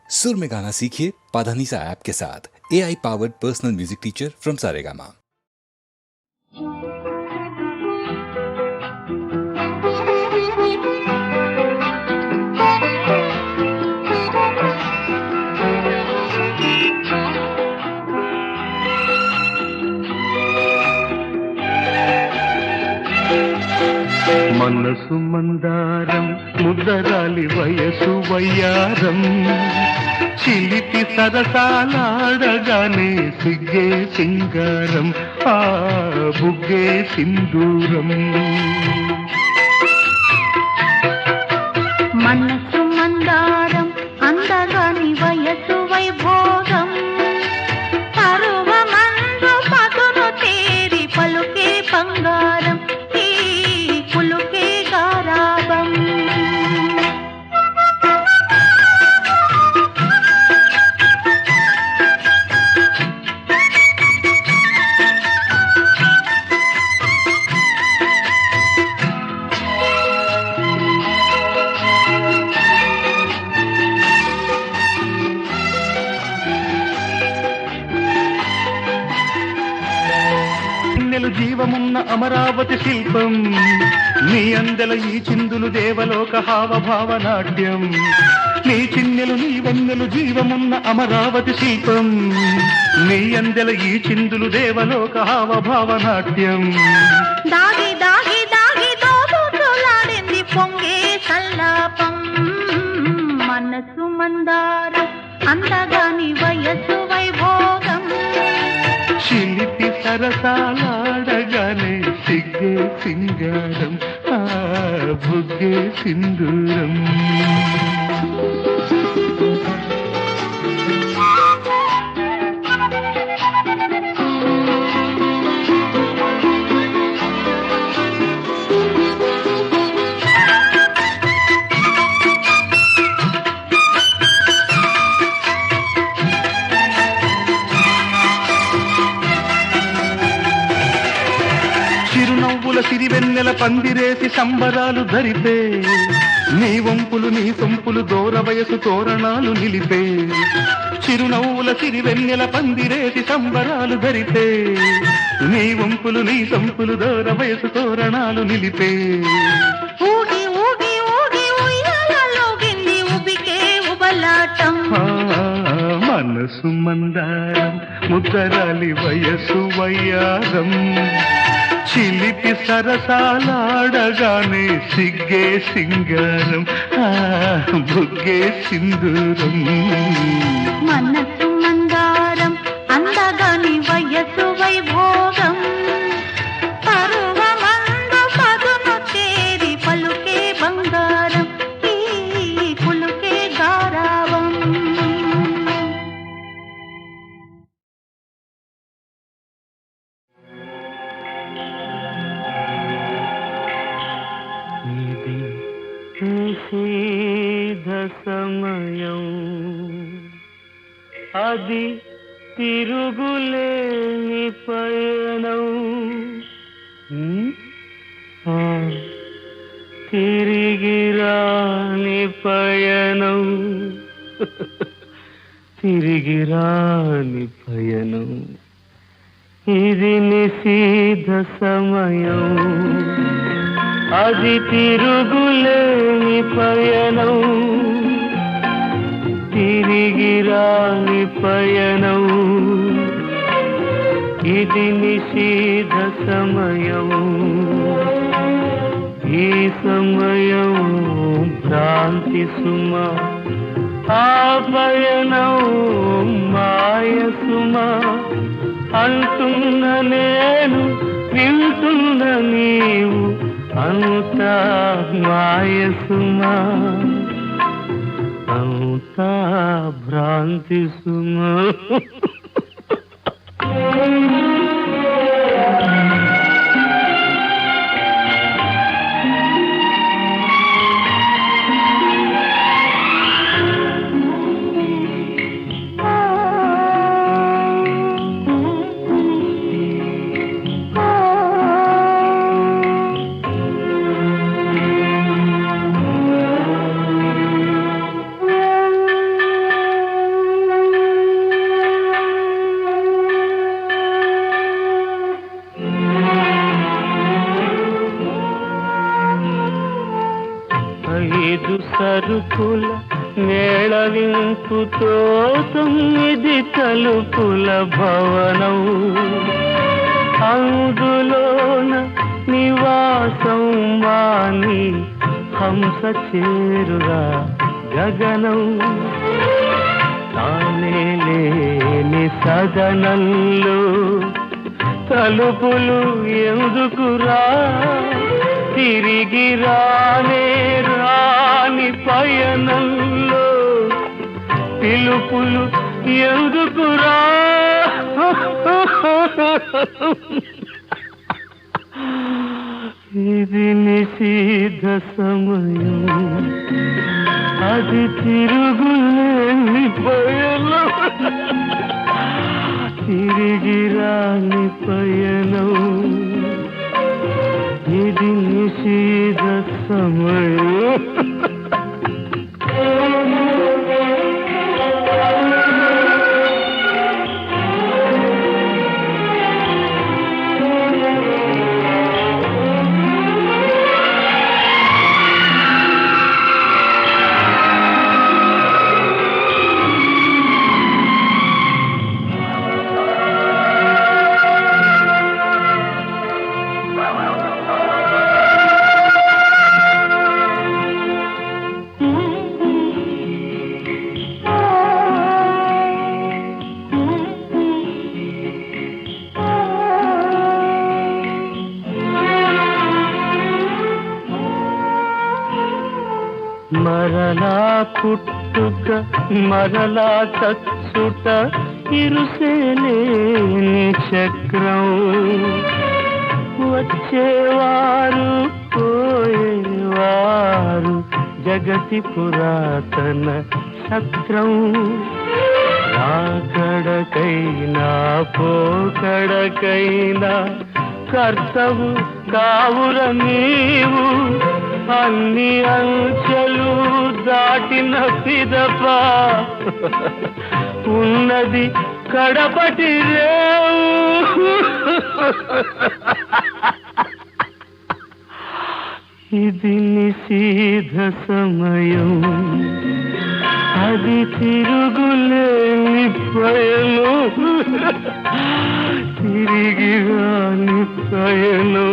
सुर में गाना सीखिए पाधानीसा ऐप के साथ। AI powered personal music teacher from Saregama. మనసు మందారం ముద్దరాలి వయసు వయ్యారం చిలిపి సరసాలాడగానే సిగ్గే సింగారం ఆ బుగ్గే సింధూరం. మనసు మందారం అందగాని వయసు వైభోగం పరువమందు పదును తేరి పలుకే బంగారం ఈ పులుకే గారాబం. జీవమున్న అమరావతి శిల్పం నీ అందెల ఈ చిందులు దేవలోక హావభావ నాట్యం. నీ చిన్నెలు నీ వన్నెలు జీవమున్న అమరావతి శిల్పం నీ అందెల ఈ చిందులు దేవలోక హావభావ నాట్యం. దాగి దాగి దాగి దోబులాడింది పొంగే సల్లాపం. మనసు మందారం అందగాని వయసు వైభోగం చిలిపి సరసాలాడగానే సిగ్గే సింగారం ఆ బుగ్గే సింధూరం. సిరివెన్నెల పందిరేసి సంబరాలు ధరిపే నీ వంపులు నీ సొంపులు దూర వయసు తోరణాలు నిలిపే. చిరునవ్వుల సిరివెన్నెల పందిరేసి సంబరాలు ధరిపే నీ వంపులు నీ సొంపులు దూర వయసు తోరణాలు నిలిపే. ఊగి ఊగి ఊగి ఉయ్యాలలోగింది ఉబికే ఉబలాటం. మనసు మందారం ముద్దరాలి వయసు వయ్యారం చిలిపి సరసాలాడగానే సిగ్గే సింగారం ఆ బుగ్గే సింధూరం. మనసు మందారం అందగాని వయసు వైభోగం పరువమందు పదును తేరి పలుకే బంగారం ఈ పులుకే గారావం. నిషేధ సమయం అది తిరుగులేని పయనం తిరిగి రాని పయనం తిరిగి రాని పయనం ఇది నిషేధ సమయం అది తిరుగులేని పయనం తిరిగి రాని పయనం ఇది నిషేధ సమయం. ఈ సమయం భ్రాంతి సుమ ఆ పయనం మాయ సుమ అంటున్న నేను వింటున్న నీవు అంతా మాయ సుమ అంతా భ్రాంతి సుమ. సరుకుల మేళవింపుతో 9 తలుపుల భవనం అందులోన నివాసం వాణి హంస చేరుగా గగనం తానే లేని సదనంలో తలుపులు ఎందుకురా తిరిగి రానే రాని పయనంలో పిలుపులు ఎందుకురా ఇది నిషిద్ధ సమయం అది తిరుగులేని పయనం తిరిగి రాని పయనం ఇది నిషిద్ధ సమయం మరలా పుట్టుక మరలా చచ్చుట ఇరుసేలేని చక్రం వచ్చేవారు పోయేవారు జగతి పురాతన ఛత్రం రాకడకైనా పోకడకైనా కర్తవు కావుర నీవు అన్ని అంచెలు దాటిన పిదప ఉన్నది కడపటి రేవు ఇది నిషిద్ధ సమయం అది తిరుగులేని పయనం తిరిగి రాని పయనం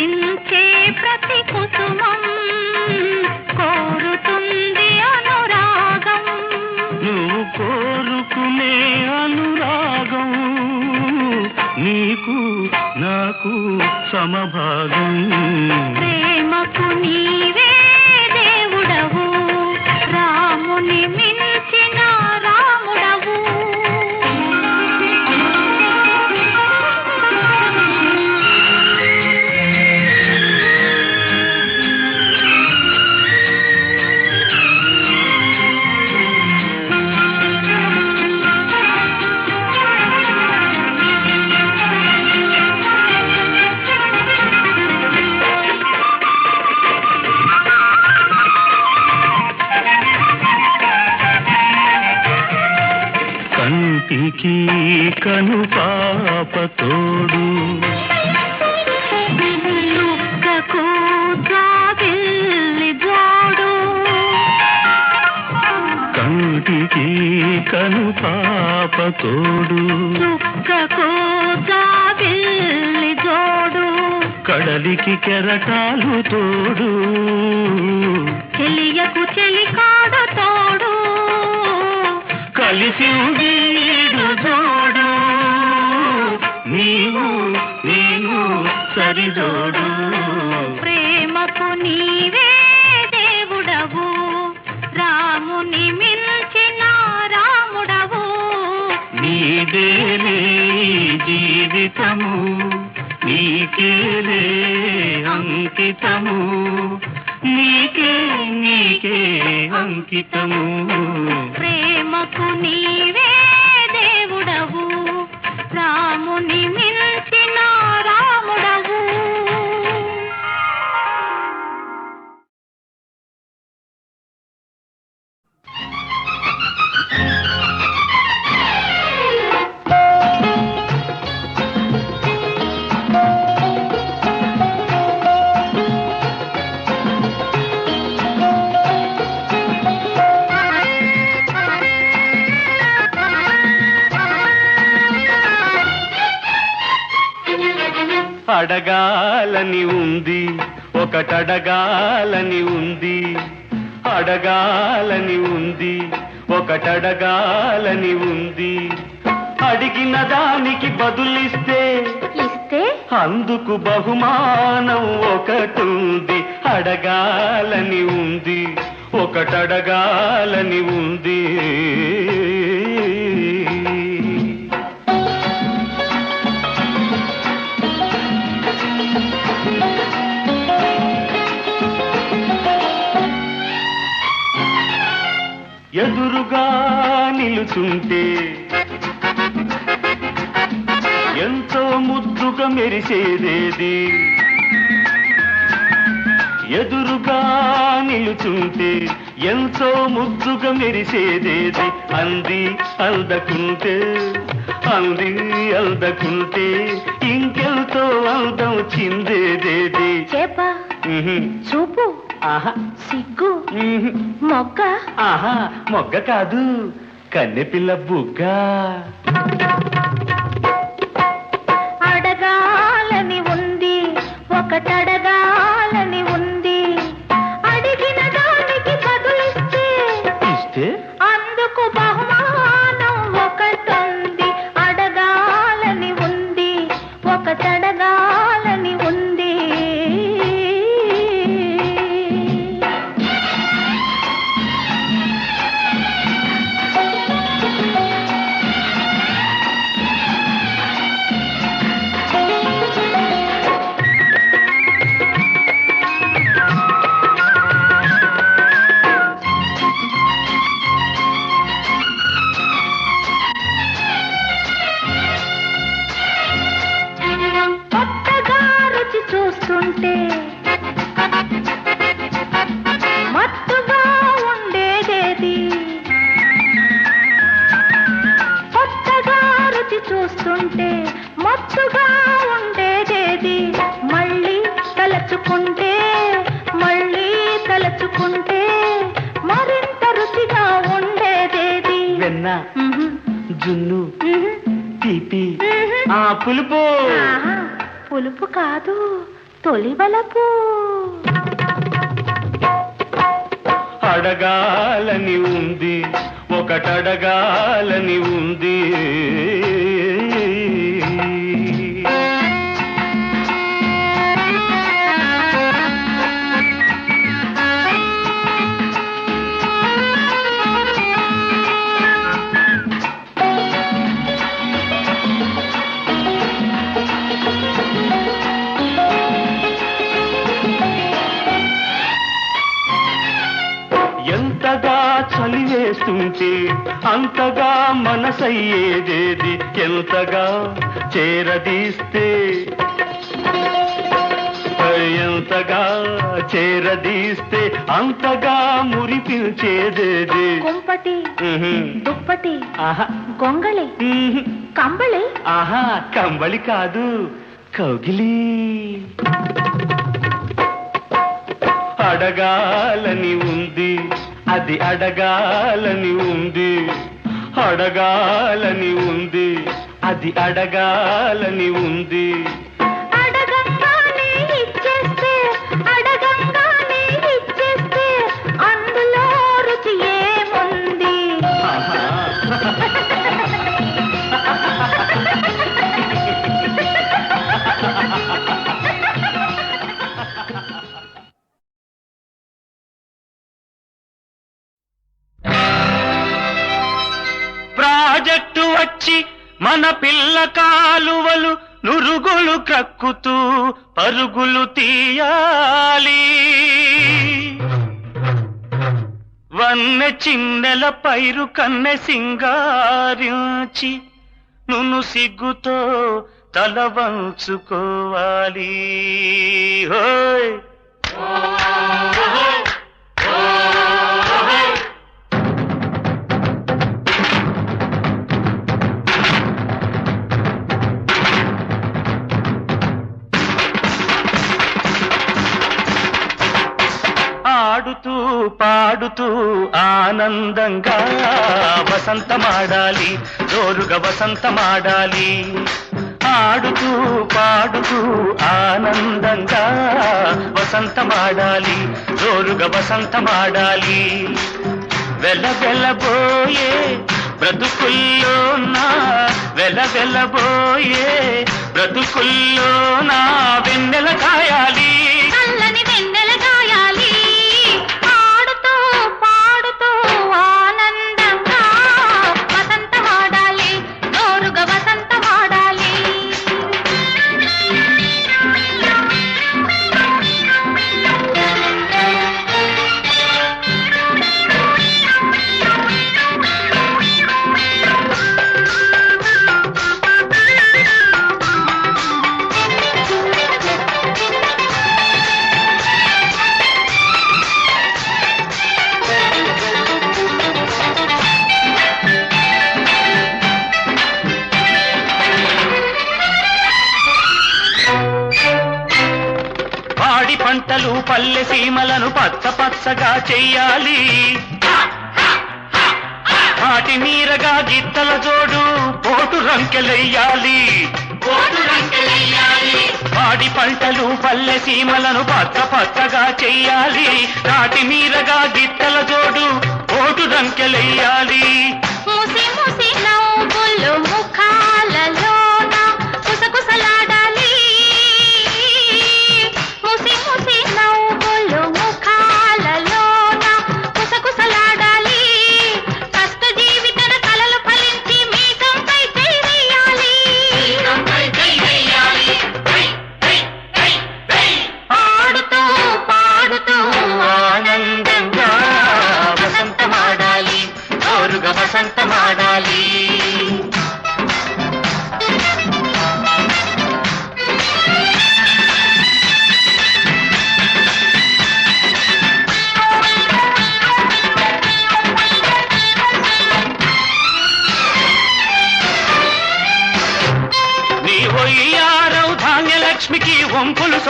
వికసించే ప్రతి కుసుమం కోరుతుంది అనురాగం. నువ్వు కోరుకునే అనురాగం నీకు నాకు సమభాగం. ప్రేమకు నీవే దేవుడవు, రాముని మించిన రాముడవు. కంటికి కను పాప తోడు, దుఃఖకు జాబిల్లి జోడు. కంటికి కను పాప తోడు, దుఃఖకు జాబిల్లి జోడు. కడలికి కెరటాలు తోడు, చెలియకు చెలికాడు తోడు. కలిసి వీడు జోడు, నీవు నీవు సరిజోడు. ప్రేమకు నీవే దేవుడవు, రాముని మించిన రాముడవు. నీదేలే జీవితము, నీకేలే అంకితము, నీకే నీకే అంకితము. ప్రేమకు నీవే దేవుడవు, రాముని మించిన రాముడవు. అడగాలని ఉంది ఒకటడగాలని ఉంది, అడగాలని ఉంది ఒకటడగాలని ఉంది. అడిగిన దానికి బదులిస్తే ఇస్తే అందుకు బహుమానం ఒకటుంది. అడగాలని ఉంది ఒకటడగాలని ఉంది. ఎదురుగా నిలుచుంటే ఎంతో ముద్దుగా మెరిసేదేది, ఎదురుగా నిలుచుంటే ఎంతో ముద్దుగా మెరిసేదేది. అంది అందకుంటే అంది అందకుంటే ఇంకెంతో అందం చిందేదేది. చేప చూపు ఆహా సిగ్గు మొగ్గ. ఆహా మొగ్గ కాదు, కన్నెపిల్ల బుగ్గ. అడగాలని ఉంది ఒకటడగాలని ఉంది, అడిగిన దానికి బదులిస్తే ఇస్తే అందుకు బహుమానం ఒకటుంది. అడగాలని ఉంది ఒకటడగాలని ఉంది. కొత్తగా రుచి చూస్తుంటే మత్తుగా ఉండేదేది, కొత్తగా రుచి చూస్తుంటే మత్తుగా ఉండేదేది. మళ్ళీ తలచుకుంటే మళ్ళీ తలచుకుంటే మరింత రుచిగా ఉండేదేది. వెన్న జున్ను తీపి ఆ పులుపు. పులుపు కాదు తొలివలపు అడగాలని ఉంది ఒకటడగాలని ఉంది ఎంతగా చలివేస్తుంటే అంతగా మనసయ్యేదేది ఎంతగా చేరదీస్తే ఎంతగా చేరదీస్తే అంతగా మురిపించేదేది కుంపటి దుప్పటి ఆహా గొంగళి కంబళి ఆహా కంబళి కాదు కౌగిలి అడగాలని ఉంది అది అడగాలని ఉంది అడగాలని ఉంది అది అడగాలని ఉంది అడగంగానే ఇచ్చేస్తే అడగంగానే ఇచ్చేస్తే అందులో రుచి ఏముంది ఆహా. ప్రాజెక్టు వచ్చి మన పిల్ల కాలువలు నురుగులు క్రక్కుతూ పరుగులు తీయాలి వన్నె చిన్నెల పైరు కన్నె సింగారించి నును సిగ్గుతో తల వంచుకోవాలి హోయ్ ఆడుతూ పాడుతూ ఆనందంగా వసంతమాడాలి జోరుగా వసంతమాడాలి ఆడుతూ పాడుతూ ఆనందంగా వసంతమాడాలి జోరుగా వసంతమాడాలి వెలవెలబోయే బ్రతుకుల్లోనా వెలవెలబోయే బ్రతుకుల్లోనా వెన్నెల కాయాలి చల్లని వెన్నెల కాయాలి ఆడుతూ పాడుతూ ఆనందంగా వసంతమాడాలి జోరుగా వసంతమాడాలి పాడి పంటలు పల్లె సీమలను పచ్చ పచ్చగా చెయ్యాలి వాటి మీరగా గిత్తల జోడు పోటు రంకెలెయ్యాలి పాడి పంటలు పల్లె సీమలను పచ్చ పచ్చగా చెయ్యాలి నాటి మీరగా గిత్తల జోడు పోటు రంకెలెయ్యాలి ముసి ముసి నవ్వులు ముఖాలలోన కుసకుసలాడాలి ముసి ముసి నవ్వులు ముఖాలలోన కుసకుసలాడాలి కష్ట జీవితన కలలు ఫలించి మీకంపై చేయాలి ఆడుతూ పాడుతూ ఆనందంగా వసంతమాడాలి జోరుగా వసంతమాడాలి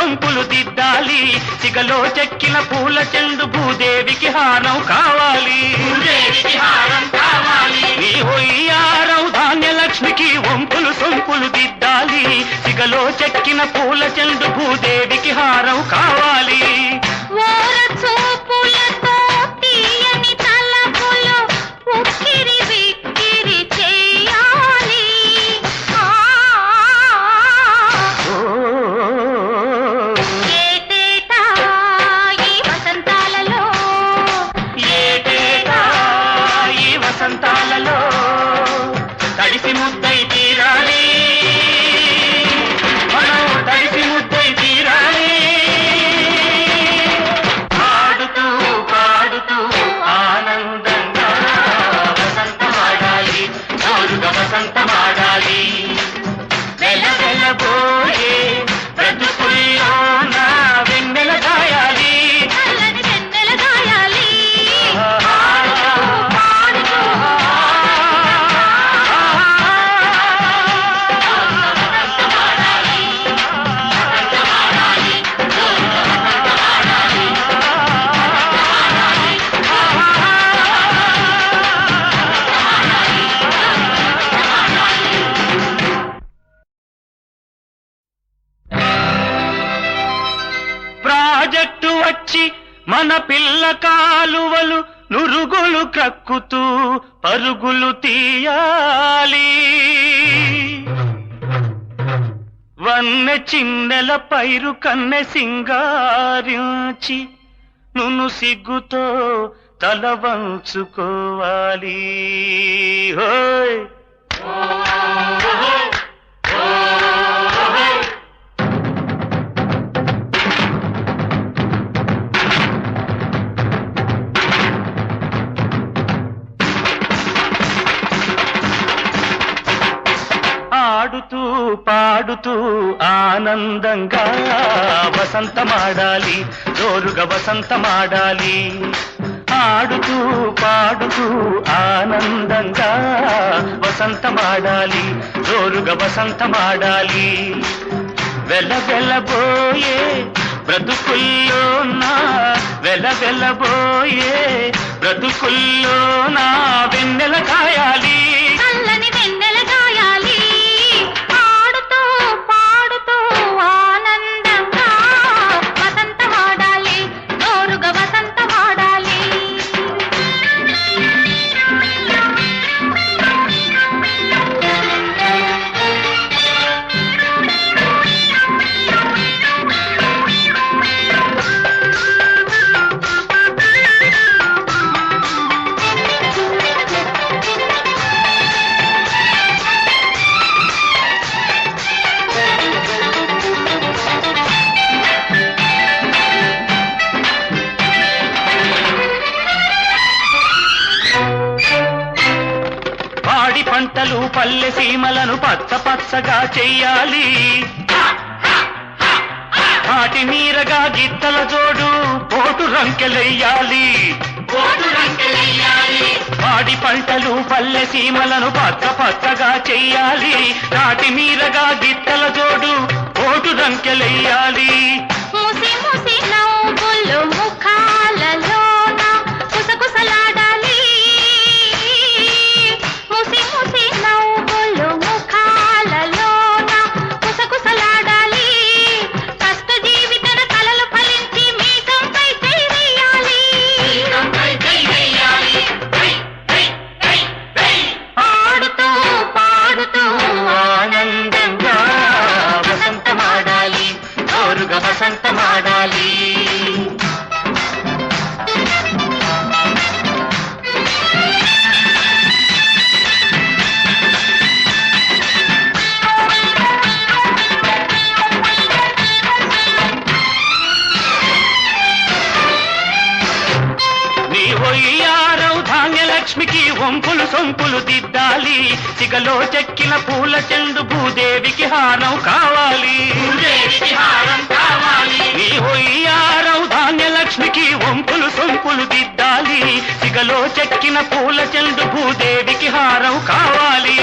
సొంపులు దిద్దాలి, సిగలో చెక్కిన పూల చెండు భూదేవికి హారం కావాలి. నీ ఒయ్యారం ధాన్యలక్ష్మికి వంపులు సొంపులు దిద్దాలి, సిగలో చెక్కిన పూల చెండు భూదేవికి హారం కావాలి. ఓర చూపులతో తీయని తలపులు ఉక్కిరి బిక్కిరి చేయాలి. ఏటేటా ఈ వసంతాలలో, ఏటేటా ఈ వసంతాలలో తడిసి ముద్దై తీరాలి, మనం తడిసి ముద్దై తీరాలి. ఆడుతూ పాడుతూ ఆనందంగా వసంతమాడాలి, జోరుగా వసంతమాడాలి. వెలవెలబోయే బ్రతుకుల్లో నా వెన్నెల దాయాలి. చల్లని వెన్నెల గాయాలి. పాడుతూ ప్రాజెక్టు వచ్చి మన పిల్ల కాలువలు నురుగులు క్రక్కుతూ పరుగులు తీయాలి. వన్నె చిన్నెల పైరు కన్నె సింగారించి నును సిగ్గుతో తల వంచుకోవాలి. హోయ్ ఆడుతూ పాడుతూ ఆనందంగా వసంతమాడాలి, జోరుగా వసంతమాడాలి. ఆడుతూ పాడుతూ ఆనందంగా వసంతమాడాలి, జోరుగా వసంతమాడాలి. వెలవెలబోయే బ్రతుకుల్లో నా, వెలవెలబోయే బ్రతుకుల్లో నా వెన్నెల కాయాలి. చల్లని వెన్నెల గాయాలి. ఆడుతూ పాడుతూ ఆనందంగా వసంతమాడాలి, జోరుగా వసంతమాడాలి. పాడి పంటలు పల్లె సీమలను పచ్చ పచ్చగా చెయ్యాలి. పాటి మీరగా గిత్తల జోడు పోటు రంకెలెయ్యాలి. పాడి పంటలు పల్లె సీమలను పచ్చ పచ్చగా చెయ్యాలి. నాటి మీరగా గిత్తల జోడు పోటు రంకెలెయ్యాలి. ముసి ముసి నవ్వులు ముఖాలలోన కుసకుసలాడాలి. ముసి ముసి నవ్వులు ముఖాలలోన కుసకుసలాడాలి. కష్ట జీవితన కలలు ఫలించి మీసంపై చేయి వేయాలి. ఆడుతూ పాడుతూ ఆనందంగా వసంతమాడాలి, జోరుగా వసంతమాడాలి. నీ ఒయ్యారం ధాన్యలక్ష్మికి వంపులు సొంపులు దిద్దాలి, సిగలో చెక్కిన పూల చెండు భూదేవికి హారం కావాలి. నీ ఒయ్యారం ధాన్యలక్ష్మికి వంపులు సొంపులు దిద్దాలి, సిగలో చెక్కిన పూల చెండు భూదేవికి హారం కావాలి.